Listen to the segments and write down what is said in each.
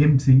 MC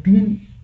3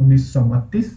1932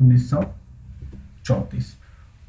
1934।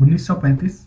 1935,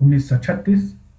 1936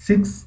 6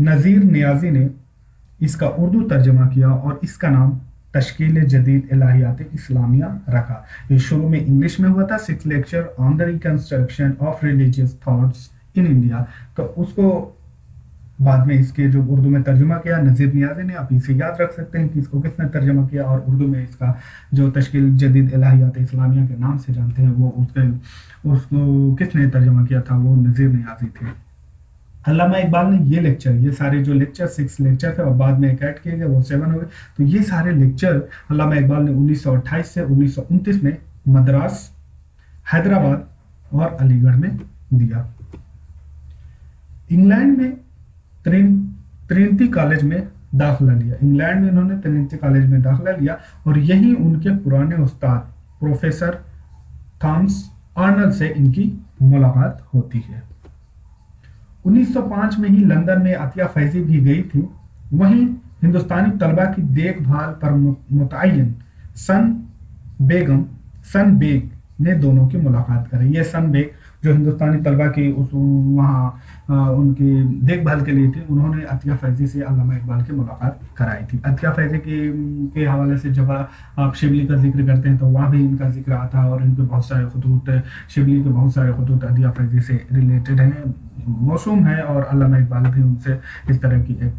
Nazir نیازی نے اس کا اردو ترجمہ کیا اور اس کا نام تشکیل جدید الہیات اسلامیہ رکھا۔ یہ شروع میں انگلش میں ہوا تھا، 6 lecture on the reconstruction of religious thoughts in India, تو اس کو بعد میں اس کے جو اردو میں ترجمہ کیا نذیر نیازی نے۔ آپ اسے یاد رکھ سکتے ہیں کہ اس کو کس نے ترجمہ کیا، اور اردو میں اس کا جو تشکیل جدید الہیات اسلامیہ کے نام سے جانتے ہیں وہ اس کو کس نے ترجمہ کیا تھا، وہ نذیر نیازی تھے۔ علامہ اقبال نے یہ لیکچر، یہ سارے جو لیکچر 6 لیکچر تھے اور بعد میں ایک ایڈ کیے گئے وہ 7 ہو گئے، تو یہ سارے لیکچر علامہ اقبال نے 1928 سے 1929 میں مدراس، حیدرآباد اور علی گڑھ میں دیا۔ انگلینڈ میں ٹرینٹی کالج میں داخلہ لیا، انگلینڈ میں انہوں نے ٹرینٹی کالج میں داخلہ لیا اور یہیں ان کے پرانے استاد پروفیسر تھامس آرنلڈ سے ان کی ملاقات ہوتی ہے۔ 1905 میں ہی لندن میں عطیہ فیضی بھی گئی تھی، وہیں ہندوستانی طلبہ کی دیکھ بھال پر متعین سن بیگ نے دونوں کی ملاقات کرائی۔ یہ سن بیگ جو ہندوستانی طلبہ کی وہاں ان کی دیکھ بھال کے لیے تھی، انہوں نے عطیہ فیضی سے علامہ اقبال کی ملاقات کرائی تھی۔ عطیہ فیضی کے حوالے سے جب آپ شبلی کا ذکر کرتے ہیں تو وہاں بھی ان کا ذکر آتا ہے، اور ان کے بہت سارے خطوط، شبلی کے بہت سارے خطوط عطیہ فیضی سے ریلیٹڈ ہیں، موسوم ہیں، اور علامہ اقبال بھی ان سے اس طرح کی ایک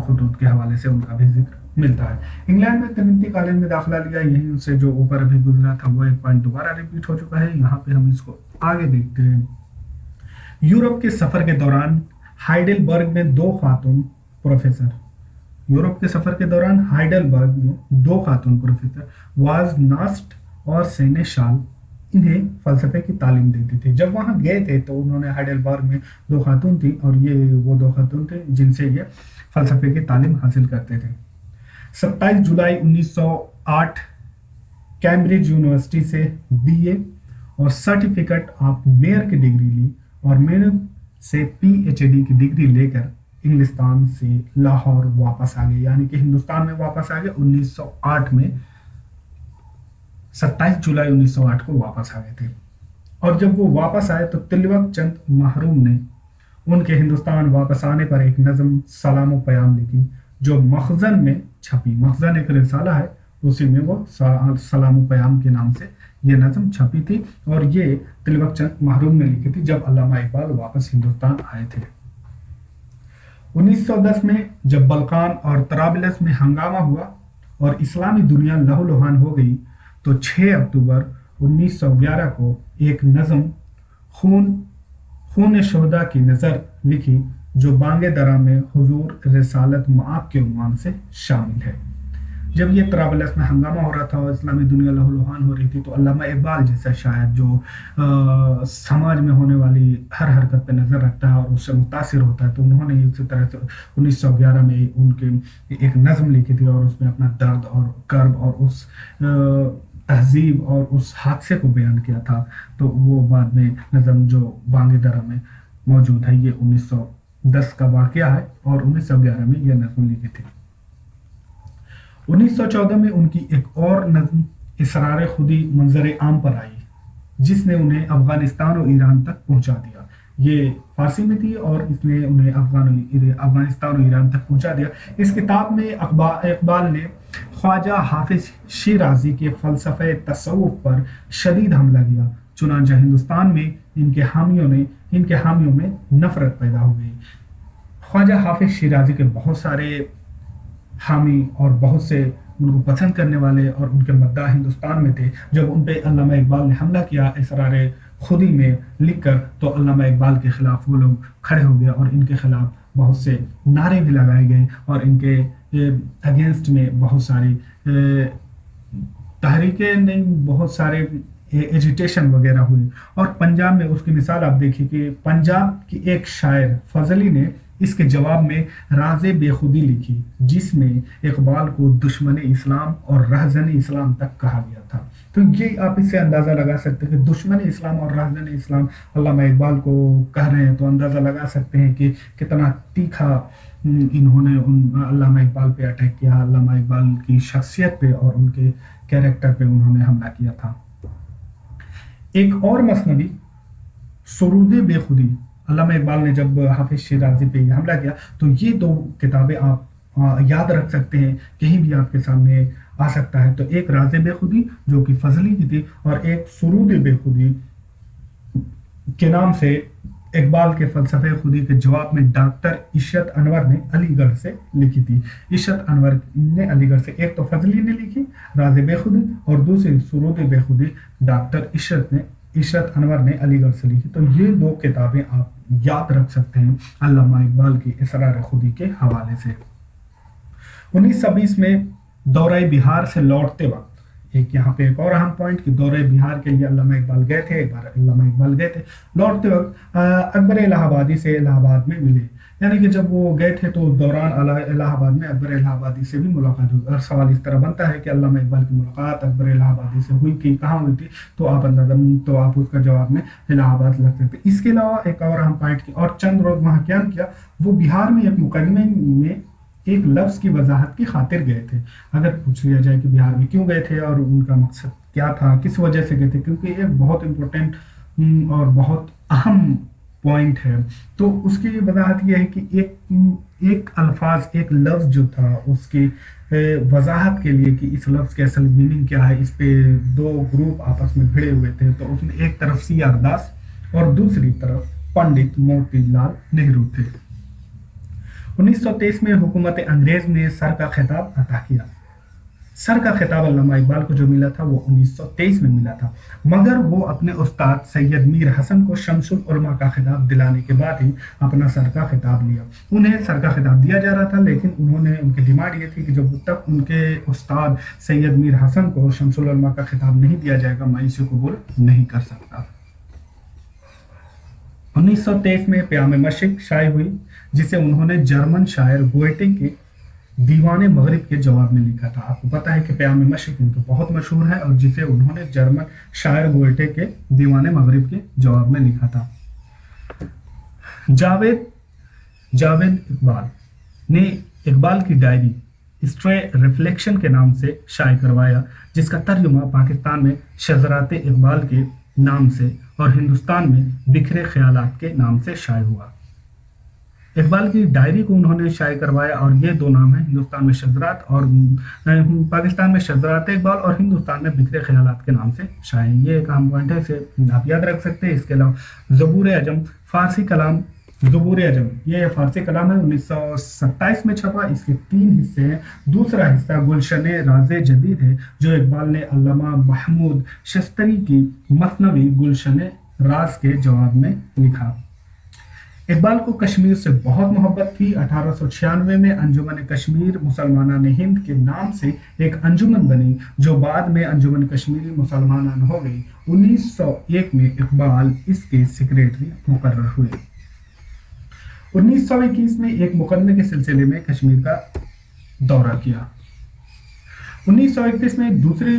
خطوط کے حوالے سے ان کا بھی ذکر ملتا ہے۔ انگلینڈ میں ٹرینٹی کالج میں داخلہ لیا، یہیں سے جو اوپر ابھی گزرا تھا وہ ایک پوائنٹ دوبارہ ریپیٹ ہو چکا ہے، یہاں پہ ہم اس کو آگے دیکھتے ہیں۔ یورپ کے سفر کے دوران ہائیڈلبرگ میں دو خاتون پروفیسر واز ناسٹ اور سینیشال انہیں فلسفے کی تعلیم دیتی تھی۔ جب وہاں گئے تھے تو انہوں نے ہائیڈلبرگ میں 2 خاتون تھی، اور یہ وہ 2 خاتون تھے جن سے یہ فلسفے کی تعلیم حاصل کرتے تھے۔ 27 جولائی 1908 کیمبرج یونیورسٹی سے BA اور سرٹیفکیٹ آف میئر کی ڈگری لی، اور میئر سے PhD کی ڈگری لے کر انگلستان سے لاہور واپس آ گئے، یعنی کہ ہندوستان میں واپس آ گئے 1908 میں، 27 جولائی 1908 کو واپس آ گئے تھے۔ اور جب وہ واپس آئے تو تلوک چند محروم نے ان کے ہندوستان واپس آنے پر ایک نظم سلام و پیام لکھی، جو مخزن میں چھپی۔ مخزن ایک رسالہ ہے، اسی میں وہ سلام و پیام کے نام سے یہ نظم چھپی تھی، اور یہ تلوک چند محروم نے لکھی تھی جب علامہ اقبال واپس ہندوستان آئے تھے۔ 1910 میں جب بلقان اور طرابلس میں ہنگامہ ہوا اور اسلامی دنیا لہو لہان ہو گئی تو 6 اکتوبر 1911 کو ایک نظم خون شہداء کی نظر لکھی، جو بانگ درا میں حضور رسالت معاب کے عنوان سے شامل ہے۔ جب یہ طرابلس میں ہنگامہ ہو رہا تھا اور اسلامی دنیا لہو لہان ہو رہی تھی، تو علامہ اقبال جیسا شاعر جو سماج میں ہونے والی ہر حرکت پہ نظر رکھتا ہے اور اس سے متاثر ہوتا ہے، تو انہوں نے اسی طرح سے 1911 میں ان کے ایک نظم لکھی تھی، اور اس میں اپنا درد اور کرب اور اس تہذیب اور اس حادثے کو بیان کیا تھا۔ تو وہ بعد میں نظم جو بانگ درا میں موجود ہے، یہ 1910 کا واقعہ ہے، اور 1911 میں یہ نظم لکھی تھی۔ 1914 میں ان کی ایک اور نظم اسرار خودی منظر عام پر آئی، جس نے انہیں افغانستان اور ایران تک پہنچا دیا۔ یہ فارسی میں تھی اور اس نے انہیں افغانستان اور ایران تک پہنچا دیا۔ اس کتاب میں اقبال نے خواجہ حافظ شیرازی کے فلسفہ تصوف پر شدید حملہ کیا، چنانچہ ہندوستان میں ان کے حامیوں میں نفرت پیدا ہو گئی۔ خواجہ حافظ شیرازی کے بہت سارے حامی اور بہت سے ان کو پسند کرنے والے اور ان کے مداح ہندوستان میں تھے۔ جب ان پہ علامہ اقبال نے حملہ کیا اسرار خودی میں لکھ کر، تو علامہ اقبال کے خلاف وہ لوگ کھڑے ہو گئے اور ان کے خلاف بہت سے نعرے بھی لگائے گئے، اور ان کے اگینسٹ میں بہت ساری تحریکیں بہت سارے ایجیٹیشن وغیرہ ہوئی۔ اور پنجاب میں اس کی مثال آپ دیکھیے کہ پنجاب کی ایک شاعر فضلی نے اس کے جواب میں راز بے خودی لکھی، جس میں اقبال کو دشمن اسلام اور رہزن اسلام تک کہا گیا تھا۔ تو یہ آپ اس سے اندازہ لگا سکتے ہیں کہ دشمن اسلام اور رہزن اسلام علامہ اقبال کو کہہ رہے ہیں، تو اندازہ لگا سکتے ہیں کہ کتنا تیکھا انہوں نے علامہ اقبال پہ اٹیک کیا، علامہ اقبال کی شخصیت پہ اور ان کے کیریکٹر پہ انہوں نے حملہ کیا تھا۔ ایک اور مثنوی سرود بے خودی علامہ اقبال نے جب حافظ شیرازی پہ یہ حملہ کیا، تو یہ دو کتابیں آپ یاد رکھ سکتے ہیں، کہیں بھی آپ کے سامنے آ سکتا ہے۔ تو ایک راز بے خودی جو کہ فضلی کی تھی، اور ایک سرود بے خودی کے نام سے اقبال کے فلسفے خودی کے جواب میں ڈاکٹر عشرت انور نے علی گڑھ سے لکھی تھی۔ عشرت انور نے علی گڑھ سے، ایک تو فضلی نے لکھی راز بے خودی، اور دوسری سرود بے خودی ڈاکٹر عشرت انور نے علی گڑھ سے لکھی۔ تو یہ دو کتابیں آپ یاد رکھ سکتے ہیں علامہ اقبال کی اسرار خودی کے حوالے سے۔ 1920 میں دورہ بہار سے لوٹتے وقت، ایک یہاں پہ ایک اور اہم پوائنٹ کہ دورہ بہار کے لیے علامہ اقبال گئے تھے، ایک بار علامہ اقبال گئے تھے، لوٹتے وقت اکبر الہ آبادی سے الہ آباد میں ملے، یعنی کہ جب وہ گئے تھے تو دوران الہ آباد میں اکبر الہ آبادی سے بھی ملاقات ہوئی۔ اور سوال اس طرح بنتا ہے کہ علامہ اقبال کی ملاقات اکبر الہ آبادی سے ہوئی کہ کہاں ہوئی تھی، تو آپ اس کا جواب میں الہ آباد لگ سکتے۔ اس کے علاوہ ایک اور اہم پوائنٹ کی اور چند روز وہاں قیام کیا، وہ بہار میں ایک مقدمے میں ایک لفظ کی وضاحت کی خاطر گئے تھے۔ اگر پوچھ لیا جائے کہ بہار میں کیوں گئے تھے اور ان کا مقصد کیا تھا، کس وجہ سے گئے تھے، کیونکہ یہ بہت امپورٹنٹ اور بہت اہم پوائنٹ ہے، تو اس کی وضاحت یہ ہے کہ ایک الفاظ، ایک لفظ جو تھا، اس کی وضاحت کے لیے کہ اس لفظ کے اصل میننگ کیا ہے، اس پہ دو گروپ آپس میں بھڑے ہوئے تھے، تو اس میں ایک طرف سی آر داس اور دوسری طرف پنڈت موتی لال نہرو تھے۔ 1923 میں حکومت انگریز نے سر کا خطاب عطا کیا۔ سر کا خطاب علامہ اقبال کو جو ملا تھا وہ 1923 میں ملا تھا، مگر وہ اپنے استاد سید میر حسن کو شمس العلماء کا خطاب دلانے کے بعد ہی اپنا سر کا خطاب لیا۔ انہیں سر کا خطاب دیا جا رہا تھا، لیکن ان کی ڈیمانڈ یہ تھی کہ جب تک ان کے استاد سید میر حسن کو شمس العلماء کا خطاب نہیں دیا جائے گا، میں اسے قبول نہیں کر سکتا۔ 1923 میں پیام مشرق شائع ہوئی، جسے انہوں نے جرمن شاعر گوئٹے کے دیوان مغرب کے جواب میں لکھا تھا۔ آپ کو پتا ہے کہ پیام مشرق ان کو بہت مشہور ہے، اور جسے انہوں نے جرمن شاعر گوئٹے کے دیوان مغرب کے جواب میں لکھا تھا۔ جاوید اقبال نے اقبال کی ڈائری اسٹرے ریفلیکشن کے نام سے شائع کروایا، جس کا ترجمہ پاکستان میں شذرات اقبال کے نام سے اور ہندوستان میں بکھرے خیالات کے نام سے شائع ہوا۔ اقبال کی ڈائری کو انہوں نے شائع کروایا، اور یہ دو نام ہیں، ہندوستان میں شذرات اور پاکستان میں شذرات اقبال، اور ہندوستان میں بکھرے خیالات کے نام سے شائع۔ یہ ایک اہم پوائنٹ ہے، اسے آپ یاد رکھ سکتے ہیں۔ اس کے علاوہ زبور عجم، فارسی کلام زبور عجم، یہ فارسی کلام ہے، 1927 میں چھپا۔ اس کے 3 حصے ہیں۔ دوسرا حصہ گلشن راز جدید ہے، جو اقبال نے علامہ محمود شستری کی مثنوی گلشن راز کے جواب میں لکھا۔ اقبال کو کشمیر سے بہت محبت تھی۔ 1896 میں انجمن کشمیر مسلمانان ہند کے نام سے ایک انجمن بنی، جو بعد میں انجمن کشمیری مسلمانان ہو گئی۔ 1901 میں اقبال اس کے سیکریٹری مقرر ہوئے۔ 1921 میں ایک مقدمے کے سلسلے میں کشمیر کا دورہ کیا۔ 1931 میں دوسری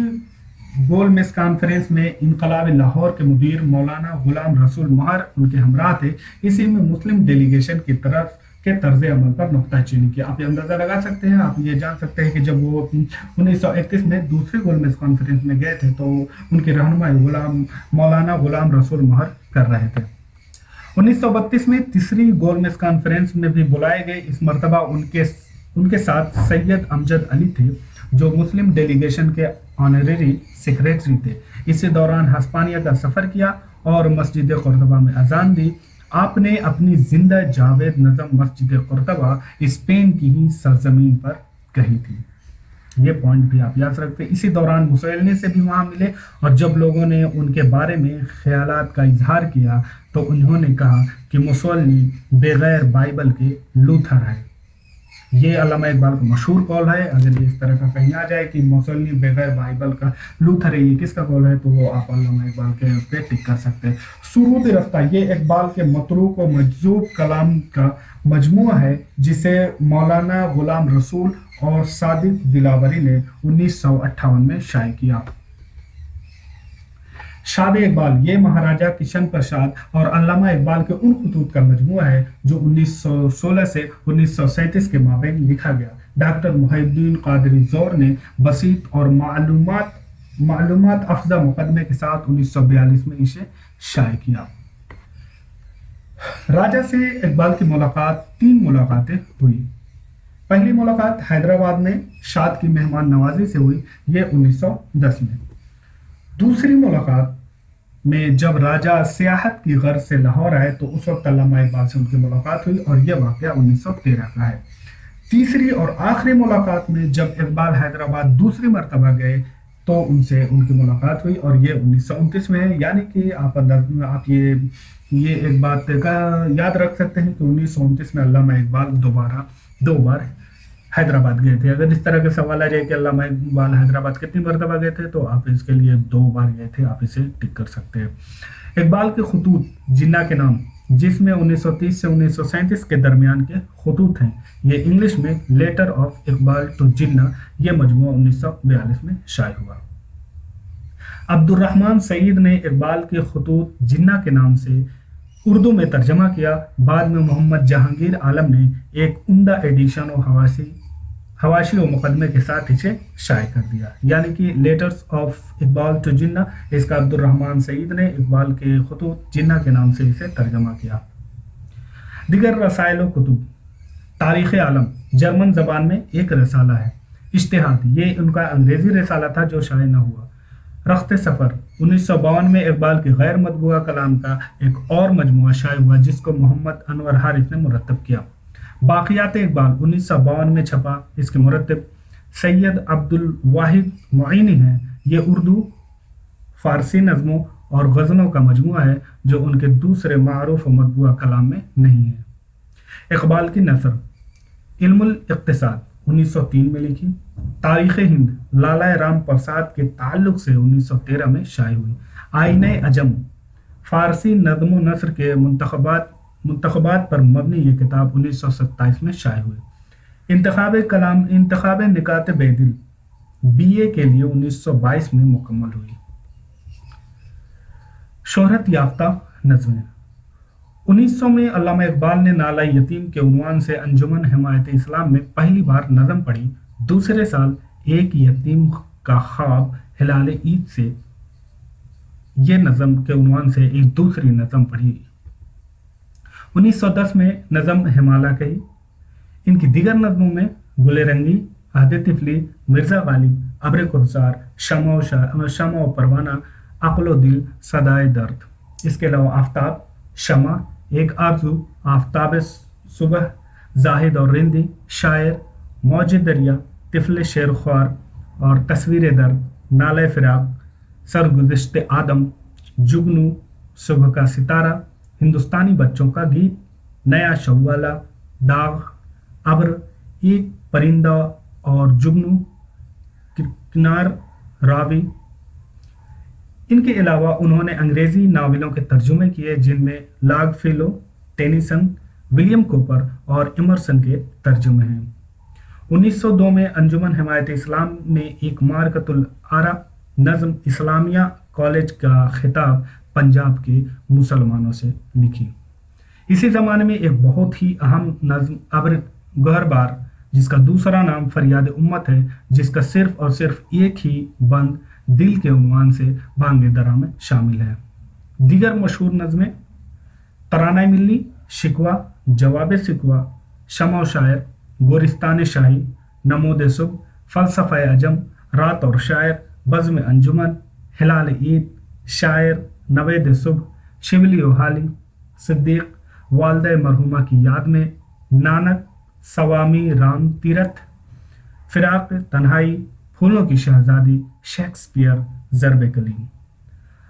گول میز کانفرنس میں انقلاب لاہور کے مدیر مولانا غلام رسول مہر ان کے ہمراہ تھے۔ اسی میں مسلم ڈیلیگیشن کی طرف کے طرز عمل پر نقطہ چینی کیا۔ آپ یہ اندازہ لگا سکتے ہیں، آپ یہ جان سکتے ہیں کہ جب وہ 1931 میں دوسری گول میز کانفرنس میں گئے تھے تو ان کی رہنمائی مولانا غلام رسول مہر کر رہے تھے۔ 1932 میں تیسری گول میز کانفرنس میں بھی بلائے گئے۔ اس مرتبہ ان کے ساتھ سید امجد علی تھے، جو مسلم ڈیلیگیشن کے آنریری سیکریٹری تھے۔ اسی دوران ہسپانیہ کا سفر کیا اور مسجد قرطبہ میں اذان دی۔ آپ نے اپنی زندہ جاوید نظم مسجد قرطبہ اسپین کی ہی سرزمین پر کہی تھی۔ یہ پوائنٹ بھی آپ یاد رکھتے ہیں۔ اسی دوران مسولینی سے بھی وہاں ملے، اور جب لوگوں نے ان کے بارے میں خیالات کا اظہار کیا تو انہوں نے کہا کہ مسولینی بغیر بائبل کے لوتھر ہے۔ یہ علامہ اقبال کا مشہور قول ہے۔ اگر اس طرح کا کہیں آ جائے کہ مسولینی بغیر بائبل کا لوتھر ہے، یہ کس کا قول ہے، تو وہ آپ علامہ اقبال کے پہ ٹک کر سکتے ہیں۔ سرود رفتہ، یہ اقبال کے متروک و مجذوب کلام کا مجموعہ ہے، جسے مولانا غلام رسول اور صادق دلاوری نے 1958 میں شائع کیا۔ شاد اقبال، یہ مہاراجہ کشن پرساد اور علامہ اقبال کے ان خطوط کا مجموعہ ہے جو 1916 سے 1937 کے مابین لکھا گیا۔ ڈاکٹر محی الدین قادری زور نے بسیط اور معلومات افزا مقدمے کے ساتھ 1942 میں اسے شائع کیا۔ راجہ سے اقبال کی ملاقات 3 ملاقاتیں ہوئی۔ پہلی ملاقات حیدرآباد میں شاد کی مہمان نوازی سے ہوئی، یہ 1910 میں۔ دوسری ملاقات میں جب راجہ سیاحت کی غرض سے لاہور آئے تو اس وقت علامہ اقبال سے ان کی ملاقات ہوئی اور یہ واقعہ 1913 کا ہے۔ تیسری اور آخری ملاقات میں جب اقبال حیدرآباد دوسری مرتبہ گئے تو ان سے ان کی ملاقات ہوئی اور یہ 1929 میں ہے۔ یعنی کہ آپ یہ ایک بات کا یاد رکھ سکتے ہیں کہ 1929 میں علامہ اقبال دو بار حیدرآباد گئے تھے۔ اگر اس طرح کا سوال آ جائے کہ علامہ اقبال حیدرآباد کتنی مرتبہ گئے تھے تو آپ اس کے لیے 2 بار گئے تھے، آپ اسے ٹک کر سکتے ہیں۔ اقبال کے خطوط جنہ کے نام، جس میں 1930 سے 1937 کے درمیان کے خطوط ہیں، یہ انگلش میں لیٹر آف اقبال ٹو جنہ، یہ مجموعہ 1942 میں شائع ہوا۔ عبد الرحمن سعید نے اقبال کے خطوط جنہ کے نام سے اردو میں ترجمہ کیا۔ بعد میں محمد جہانگیر عالم نے ایک عمدہ ایڈیشن و حواشی و مقدمے کے ساتھ اسے شائع کر دیا۔ یعنی کہ لیٹرز آف اقبال ٹو جنہ، اس کا عبد الرحمن سعید نے اقبال کے خطوط جنہ کے نام سے اسے ترجمہ کیا۔ دیگر رسائل و کتب، تاریخ عالم جرمن زبان میں ایک رسالہ ہے۔ اجتہاد، یہ ان کا انگریزی رسالہ تھا جو شائع نہ ہوا۔ رخت سفر 1952 میں اقبال کے غیر مطبوعہ کلام کا ایک اور مجموعہ شائع ہوا جس کو محمد انور حارث نے مرتب کیا۔ باقیات اقبال 1952 میں چھپا، اس کے مرتب سید عبد الواحد معینی ہیں۔ یہ اردو فارسی نظموں اور غزلوں کا مجموعہ ہے جو ان کے دوسرے معروف و مطبوعہ کلام میں نہیں ہے۔ اقبال کی نثر، علم الاقتصاد 1903 میں لکھی۔ تاریخ ہند لالہ رام پرساد کے تعلق سے 1913 میں شائع ہوئی۔ آئینہ عجم فارسی نظم و نثر کے منتخبات پر مبنی یہ کتاب 1927 میں شائع ہوئی۔ انتخاب نکات بیدل BA کے لیے 1922 میں مکمل ہوئی۔ شہرت یافتہ نظمیں 1900 میں علامہ اقبال نے نالہ یتیم کے عنوان سے انجمن حمایت اسلام میں پہلی بار نظم پڑھی۔ دوسرے سال ایک یتیم کا خواب ہلال عید سے یہ نظم کے عنوان سے ایک دوسری نظم پڑھی۔ 1910 میں نظم ہمالہ کہی۔ ان کی دیگر نظموں میں گل رنگی، عہد طفلی، مرزا غالب، ابر کوثر، شمع و پروانہ، عقل و دل، صدائے درد، اس کے علاوہ آفتاب، شمع، ایک آرزو، آفتاب صبح، زاہد اور رندی، شاعر، موج دریا، طفل شیر خوار اور تصویر درد، نالہ فراق، سرگزشت آدم، جگنو، صبح کا ستارہ، ہندوستانی بچوں کا گیت، نیا شوالا، داغ، ابر، ایک پرندہ اور جگنو، کنار، راوی۔ ان کے علاوہ انہوں نے انگریزی ناولوں کے ترجمے کیے جن میں لاگ فیلو، ٹینیسن، ولیم کوپر اور ایمرسن کے ترجمے ہیں۔ 1902 میں انجمن حمایت اسلام میں ایک مارکۃ الآراء نظم اسلامیہ کالج کا خطاب پنجاب کے مسلمانوں سے لکھی۔ اسی زمانے میں ایک بہت ہی اہم نظم ابر گہر بار، جس کا دوسرا نام فریاد امت ہے، جس کا صرف اور صرف ایک ہی بند دل کے عنوان سے بانگ درا میں شامل ہے۔ دیگر مشہور نظمیں ترانہ ملی، شکوہ، جواب شکوہ، شمع و شاعر، گورستان شاہی، نمود صبح، فلسفہ عجم، رات اور شاعر، بزم انجمن، ہلال عید، شاعر، نوید صبح، شبلی و حالی، صدیق، والدہ مرحومہ کی یاد میں، نانک، سوامی رام تیرتھ، فراق، تنہائی، پھولوں کی شہزادی، شیکسپیئر، ضرب کلیم۔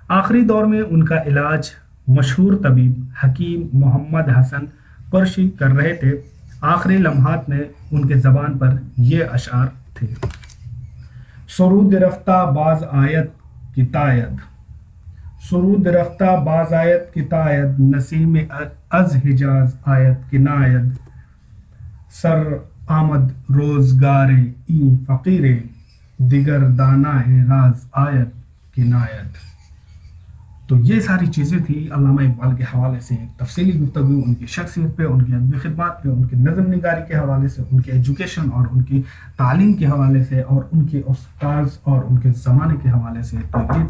آخری دور میں ان کا علاج مشہور طبیب حکیم محمد حسن قرشی کر رہے تھے۔ آخری لمحات میں ان کے زبان پر یہ اشعار تھے: سرود رفتہ باز آیت کی تائید، سرود رفتہ باز آیت کی تائید، نسیم از حجاز آیت کی ناید، سر آمد روزگار ای فقیر، دیگر دانا ہے راز آیت کی ناید۔ تو یہ ساری چیزیں تھی علامہ اقبال کے حوالے سے ایک تفصیلی گفتگو، ان کی شخصیت پہ، ان کی ادبی خدمات پہ، ان کی نظم نگاری کے حوالے سے، ان کی ایجوکیشن اور ان کی تعلیم کے حوالے سے، اور ان کے استاذ اور ان کے زمانے کے حوالے سے۔ تو یہ